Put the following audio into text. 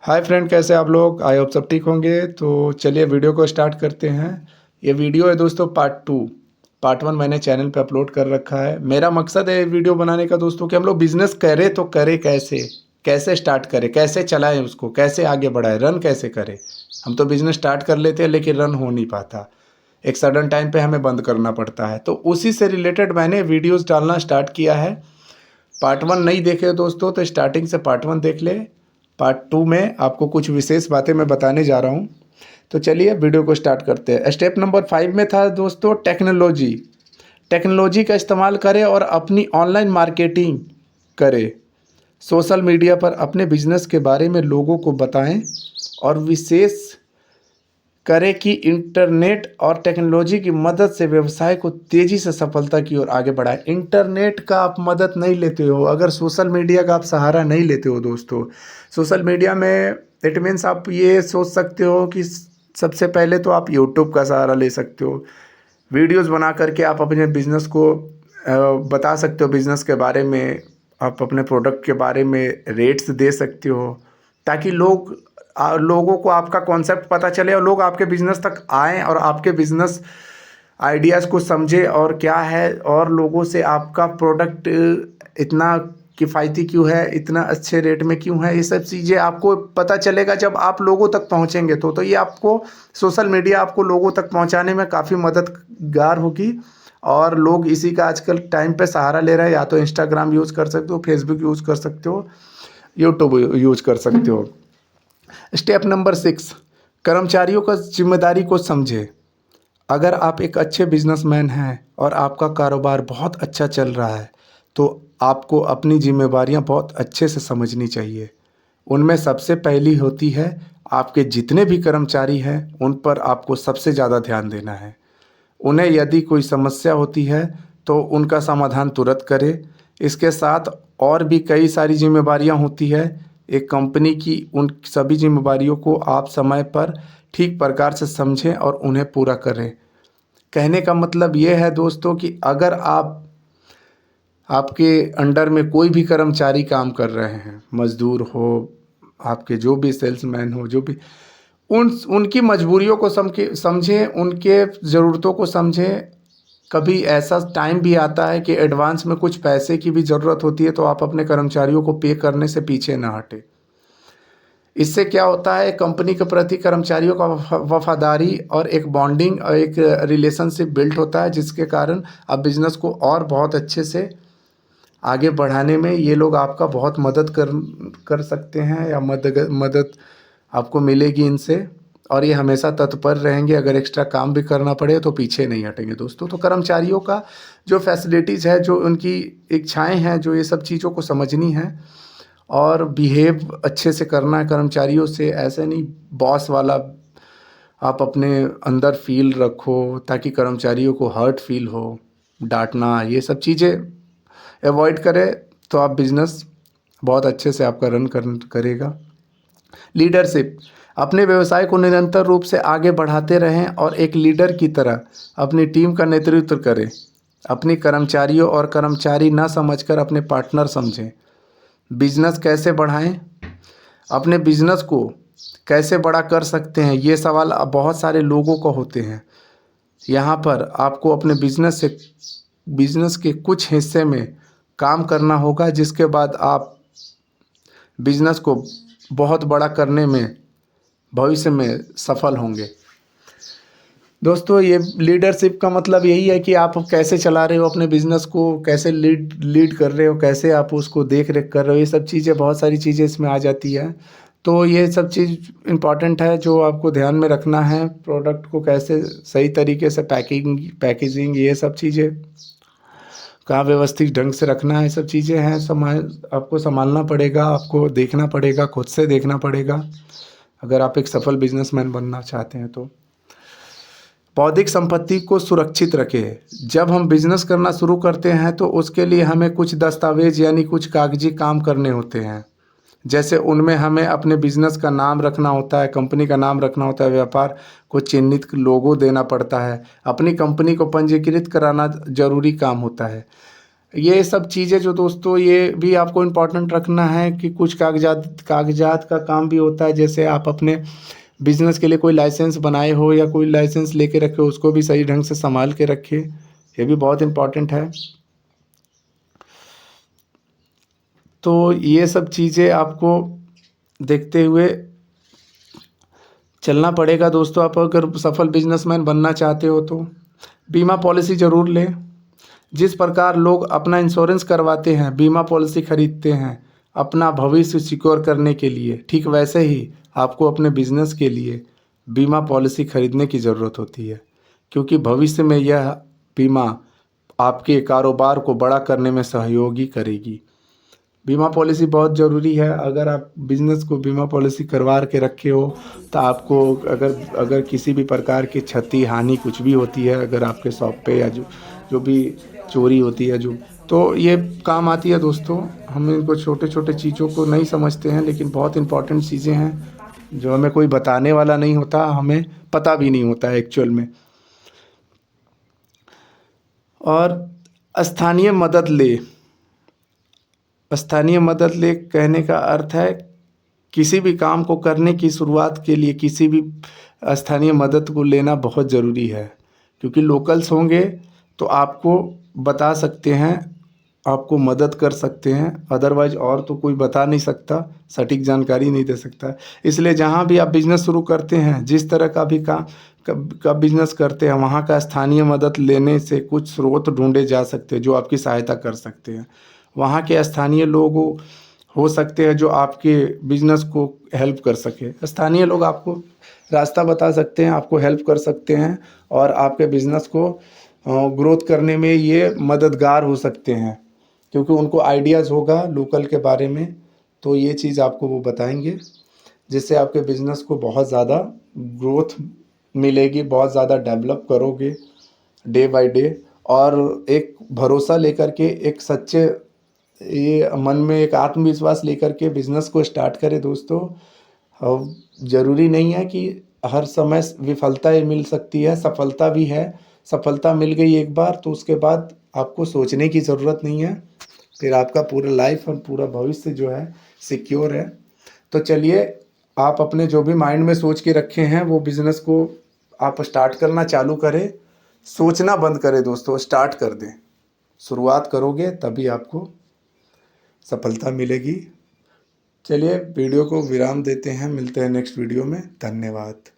Hi friend, कैसे आप लोग? आई होप सब ठीक होंगे। तो चलिए वीडियो को स्टार्ट करते हैं। ये वीडियो है दोस्तों पार्ट 2। पार्ट 1 मैंने चैनल पे अपलोड कर रखा है। मेरा मकसद है वीडियो बनाने का दोस्तों कि हम लोग बिजनेस करें तो करें कैसे, कैसे स्टार्ट करें, कैसे चलाएं उसको, कैसे आगे बढ़ाएं, रन कैसे करें। हम तो बिजनेस स्टार्ट कर लेते हैं लेकिन रन हो नहीं पाता। एक सडन टाइम पे हमें बंद करना पड़ता है। तो उसी से रिलेटेड मैंने वीडियोज़ डालना स्टार्ट किया है। पार्ट 1 नहीं देखे दोस्तों तो स्टार्टिंग से पार्ट 1 देख ले। पार्ट 2 में आपको कुछ विशेष बातें मैं बताने जा रहा हूँ। तो चलिए वीडियो को स्टार्ट करते हैं। स्टेप नंबर 5 में था दोस्तों टेक्नोलॉजी। टेक्नोलॉजी का इस्तेमाल करें और अपनी ऑनलाइन मार्केटिंग करें। सोशल मीडिया पर अपने बिजनेस के बारे में लोगों को बताएं और विशेष करें कि इंटरनेट और टेक्नोलॉजी की मदद से व्यवसाय को तेज़ी से सफलता की ओर आगे बढ़ाएं। इंटरनेट का आप मदद नहीं लेते हो, अगर सोशल मीडिया का आप सहारा नहीं लेते हो दोस्तों। सोशल मीडिया में इट मीन्स आप ये सोच सकते हो कि सबसे पहले तो आप यूट्यूब का सहारा ले सकते हो। वीडियोस बना करके आप अपने बिजनेस को बता सकते हो, बिजनेस के बारे में, आप अपने प्रोडक्ट के बारे में रेट्स दे सकते हो ताकि लोगों को आपका कॉन्सेप्ट पता चले और लोग आपके बिजनेस तक आएँ और आपके बिजनेस आइडियाज़ को समझे और क्या है, और लोगों से आपका प्रोडक्ट इतना किफ़ायती क्यों है, इतना अच्छे रेट में क्यों है, ये सब चीज़ें आपको पता चलेगा जब आप लोगों तक पहुंचेंगे। तो ये आपको सोशल मीडिया आपको लोगों तक पहुंचाने में काफ़ी मददगार होगी। और लोग इसी का आजकल टाइम पे सहारा ले रहे हैं। या तो इंस्टाग्राम यूज़ कर सकते हो, फेसबुक यूज़ कर सकते हो, यूट्यूब यूज़ कर सकते हो। स्टेप नंबर 6, कर्मचारियों का जिम्मेदारी को समझे। अगर आप एक अच्छे बिजनेसमैन हैं और आपका कारोबार बहुत अच्छा चल रहा है तो आपको अपनी जिम्मेवारियां बहुत अच्छे से समझनी चाहिए। उनमें सबसे पहली होती है आपके जितने भी कर्मचारी हैं उन पर आपको सबसे ज़्यादा ध्यान देना है। उन्हें यदि कोई समस्या होती है तो उनका समाधान तुरंत करें। इसके साथ और भी कई सारी जिम्मेवारियां होती है एक कंपनी की। उन सभी जिम्मेवारियों को आप समय पर ठीक प्रकार से समझें और उन्हें पूरा करें। कहने का मतलब ये है दोस्तों कि अगर आपके अंडर में कोई भी कर्मचारी काम कर रहे हैं, मजदूर हो, आपके जो भी सेल्समैन हो, जो भी उनकी मजबूरियों को समझें, उनके ज़रूरतों को समझें। कभी ऐसा टाइम भी आता है कि एडवांस में कुछ पैसे की भी ज़रूरत होती है तो आप अपने कर्मचारियों को पे करने से पीछे ना हटें। इससे क्या होता है, कंपनी के प्रति कर्मचारियों का वफादारी और एक बॉन्डिंग और एक रिलेशनशिप बिल्ड होता है, जिसके कारण आप बिज़नेस को और बहुत अच्छे से आगे बढ़ाने में ये लोग आपका बहुत मदद कर सकते हैं, या मदद आपको मिलेगी इनसे। और ये हमेशा तत्पर रहेंगे, अगर एक्स्ट्रा काम भी करना पड़े तो पीछे नहीं हटेंगे दोस्तों। तो कर्मचारियों का जो फैसिलिटीज़ है, जो उनकी इच्छाएं हैं, जो ये सब चीज़ों को समझनी है और बिहेव अच्छे से करना है कर्मचारियों से। ऐसे नहीं बॉस वाला आप अपने अंदर फील रखो ताकि कर्मचारियों को हर्ट फील हो। डांटना, ये सब चीज़ें अवॉइड करें तो आप बिज़नेस बहुत अच्छे से आपका रन करेगा। लीडरशिप, अपने व्यवसाय को निरंतर रूप से आगे बढ़ाते रहें और एक लीडर की तरह अपनी टीम का नेतृत्व करें। अपनी कर्मचारियों और कर्मचारी ना समझकर अपने पार्टनर समझें। बिजनेस कैसे बढ़ाएं, अपने बिजनेस को कैसे बड़ा कर सकते हैं, ये सवाल अब बहुत सारे लोगों को होते हैं। यहाँ पर आपको अपने बिजनेस के कुछ हिस्से में काम करना होगा, जिसके बाद आप बिजनेस को बहुत बड़ा करने में भविष्य में सफल होंगे। दोस्तों, ये लीडरशिप का मतलब यही है कि आप कैसे चला रहे हो अपने बिजनेस को, कैसे लीड कर रहे हो, कैसे आप उसको देख रेख कर रहे हो। ये सब चीज़ें, बहुत सारी चीज़ें इसमें आ जाती है। तो ये सब चीज़ इम्पॉर्टेंट है जो आपको ध्यान में रखना है। प्रोडक्ट को कैसे सही तरीके से पैकेजिंग, ये सब चीज़ें कहाँ व्यवस्थित ढंग से रखना है, ये सब चीज़ें हैं। आपको संभालना पड़ेगा, आपको देखना पड़ेगा, खुद से देखना पड़ेगा अगर आप एक सफल बिजनेसमैन बनना चाहते हैं तो। बौद्धिक संपत्ति को सुरक्षित रखें। जब हम बिजनेस करना शुरू करते हैं तो उसके लिए हमें कुछ दस्तावेज यानी कुछ कागजी काम करने होते हैं। जैसे उनमें हमें अपने बिजनेस का नाम रखना होता है, कंपनी का नाम रखना होता है, व्यापार को चिन्हित लोगो देना पड़ता है, अपनी कंपनी को पंजीकृत कराना जरूरी काम होता है। ये सब चीज़ें जो दोस्तों, ये भी आपको इम्पोर्टेंट रखना है कि कुछ कागजात का काम भी होता है। जैसे आप अपने बिजनेस के लिए कोई लाइसेंस बनाए हो या कोई लाइसेंस लेके रखे हो, उसको भी सही ढंग से संभाल के रखे, ये भी बहुत इम्पोर्टेंट है। तो ये सब चीज़ें आपको देखते हुए चलना पड़ेगा दोस्तों। आप अगर सफल बिजनेसमैन बनना चाहते हो तो बीमा पॉलिसी ज़रूर लें। जिस प्रकार लोग अपना इंश्योरेंस करवाते हैं, बीमा पॉलिसी खरीदते हैं अपना भविष्य सिक्योर करने के लिए, ठीक वैसे ही आपको अपने बिजनेस के लिए बीमा पॉलिसी खरीदने की ज़रूरत होती है, क्योंकि भविष्य में यह बीमा आपके कारोबार को बड़ा करने में सहयोगी करेगी। बीमा पॉलिसी बहुत ज़रूरी है। अगर आप बिज़नेस को बीमा पॉलिसी करवा के रखे हो तो आपको अगर अगर किसी भी प्रकार की क्षति हानि कुछ भी होती है, अगर आपके शॉप पे या जो जो भी चोरी होती है जो, तो ये काम आती है दोस्तों। हम इनको छोटे छोटे चीज़ों को नहीं समझते हैं, लेकिन बहुत इंपॉर्टेंट चीज़ें हैं जो हमें कोई बताने वाला नहीं होता, हमें पता भी नहीं होता है एक्चुअल में। और स्थानीय मदद ले। स्थानीय मदद ले कहने का अर्थ है किसी भी काम को करने की शुरुआत के लिए किसी भी स्थानीय मदद को लेना बहुत ज़रूरी है, क्योंकि लोकल्स होंगे तो आपको बता सकते हैं, आपको मदद कर सकते हैं। अदरवाइज और तो कोई बता नहीं सकता, सटीक जानकारी नहीं दे सकता। इसलिए जहाँ भी आप बिजनेस शुरू करते हैं, जिस तरह का भी काम का बिजनेस करते हैं, वहाँ का स्थानीय मदद लेने से कुछ स्रोत ढूंढे जा सकते हैं जो आपकी सहायता कर सकते हैं। वहाँ के स्थानीय लोग हो सकते हैं जो आपके बिजनेस को हेल्प कर सके। स्थानीय लोग आपको रास्ता बता सकते हैं, आपको हेल्प कर सकते हैं और आपके बिजनेस को ग्रोथ करने में ये मददगार हो सकते हैं, क्योंकि उनको आइडियाज़ होगा लोकल के बारे में। तो ये चीज़ आपको वो बताएंगे, जिससे आपके बिजनेस को बहुत ज़्यादा ग्रोथ मिलेगी, बहुत ज़्यादा डेवलप करोगे डे बाय डे। और एक भरोसा लेकर के, एक सच्चे ये मन में एक आत्मविश्वास लेकर के बिजनेस को स्टार्ट करें दोस्तों। और ज़रूरी नहीं है कि हर समय विफलता ही मिल सकती है, सफलता भी है। सफलता मिल गई एक बार तो उसके बाद आपको सोचने की ज़रूरत नहीं है, फिर आपका पूरा लाइफ और पूरा भविष्य जो है सिक्योर है। तो चलिए, आप अपने जो भी माइंड में सोच के रखे हैं वो बिज़नेस को आप स्टार्ट करना चालू करें। सोचना बंद करें दोस्तों, स्टार्ट कर दें। शुरुआत करोगे तभी आपको सफलता मिलेगी। चलिए वीडियो को विराम देते हैं, मिलते हैं नेक्स्ट वीडियो में। धन्यवाद।